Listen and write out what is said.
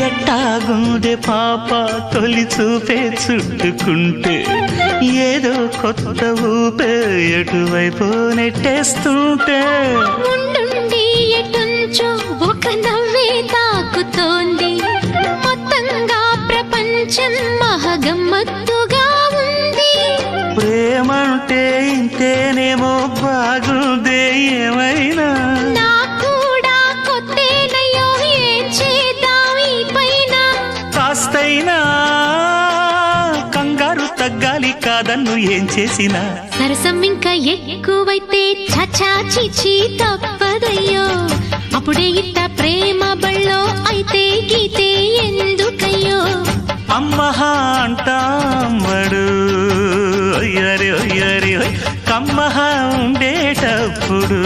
ఎట్టాగుండే పాప తొలి చూపే చుట్టుకుంటే ఏదో కొత్త ఊపే ఎటువైపు నెట్టేస్తుంటే ఉండుండి ఎటుంచో ఒక నవ్వే తాకుతోంది మొత్తంగా ప్రపంచం మహగమ్మత్తుగా ఉంది ప్రేమంటే ఇంతేనేమో బాగుందే ఏమైనా కూడా కొత్తేనయ్యో ఏం చేద్దాం ఈ పైన కాస్తైనా కంగారు తగ్గాలి కాదన్ను ఏం చేసినా సరసం ఇంకా ఎక్కువైతే చచా చిచి తప్పదయ్యో అప్పుడే ఇట్ట ప్రేమ బళ్ళో అయితే గీతే ఎందుకయ్యో అమ్మహా అంటామడు ఒయ్యరి ఒయ్యరి కమ్మహా ఉండేటప్పుడు